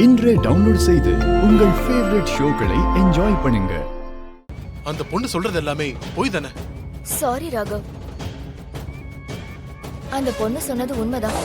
இன்றே டவுன்லோட் செய்து உங்கள் ஃபேவரட் ஷோக்களை என்ஜாய் பண்ணுங்க. அந்த பொண்ணு சொல்றது எல்லாமே போய் தானே? சாரி ராகவ், அந்த பொண்ணு சொன்னது உண்மைதான்.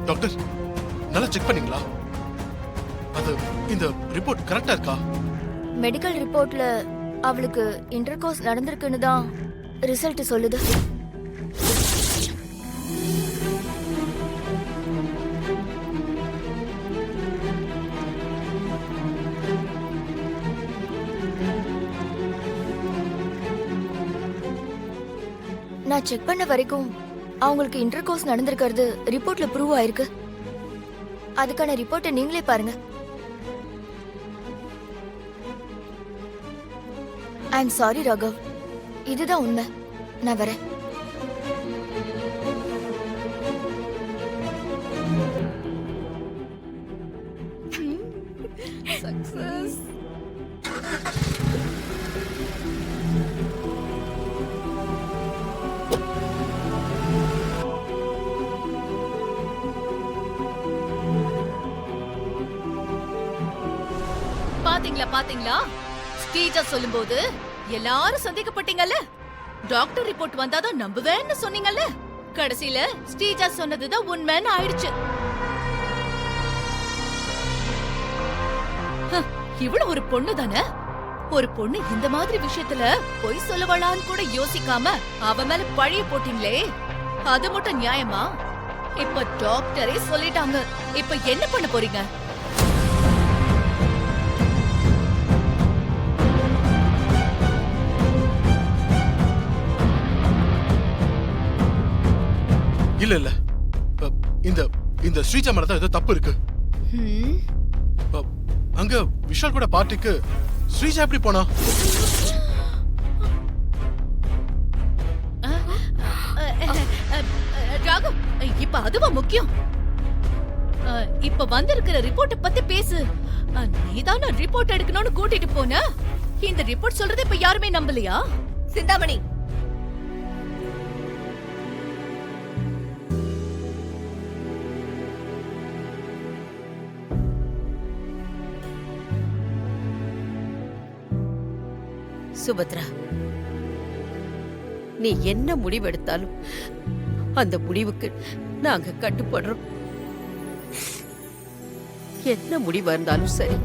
டாக்டர், நல்லா செக் பண்ணீங்களா? அது இந்த ரிப்போர்ட் கரெக்டா இருக்கா? மெடிக்கல் ரிப்போர்ட்ல அவளுக்கு இன்டர்கோர்ஸ் நடந்திருக்குன்னு தான் ரிசல்ட் சொல்லுது. நான் செக் பண்ண வரைக்கும் அவங்களுக்கு இன்டர்கோர்ஸ் நடந்திருக்கிறது ரிப்போர்ட்ல ப்ரூவ் ஆயிருக்கு. அதுக்கான ரிப்போர்ட்டை நீங்களே பாருங்க. ஐ எம் சாரி ராகவ், இதுதான் உண்மை. நான் வரேன். Success. பாத்தீங்களா ஸ்டீஜா சொல்லும்போது எல்லாரும் சந்தேகப்பட்டீங்கல்ல. டாக்டர் ரிப்போர்ட் வந்தாதான் நம்புவேன்னு சொன்னீங்கல்ல. கடைசியில ஸ்டீஜா சொன்னதுதான் உண்மைன்னு ஆயிடுச்சு. இவ்வளவு ஒரு பொண்ணு தானே, ஒரு பொண்ணு இந்த மாதிரி விஷயத்துல பொய் சொல்லவளான்னு கூட யோசிக்காம அவ மேல பழிய போட்டீங்களே, அது மட்டும் நியாயமா? இப்ப டாக்டரே சொல்லிட்டாங்க, இப்ப என்ன பண்ண போறீங்க? இல்ல இல்ல, இந்த இந்த ஸ்ரீஜா மேல தான் ஏதோ தப்பு இருக்கு. அங்க விஷால் கூட பார்ட்டிக்கு ஸ்ரீஜா எப்படி போனா? ராகவ், இப்ப அதுவா முக்கியம்? இப்ப வந்திருக்கிற ரிப்போர்ட் பத்தி பேசு. நீதான ரிப்போர்ட் எடுக்கணும்னு கூட்டிட்டு போன. இந்த ரிப்போர்ட் சொல்றது இப்ப யாருமே நம்பலையா? சிந்தாமணி, சுபத்ரா, நீ என்ன முடிவெடுத்தாலும் அந்த முடிவுக்கு நாங்க கட்டுப்படுறோம். என்ன முடிவா இருந்தாலும் சரி,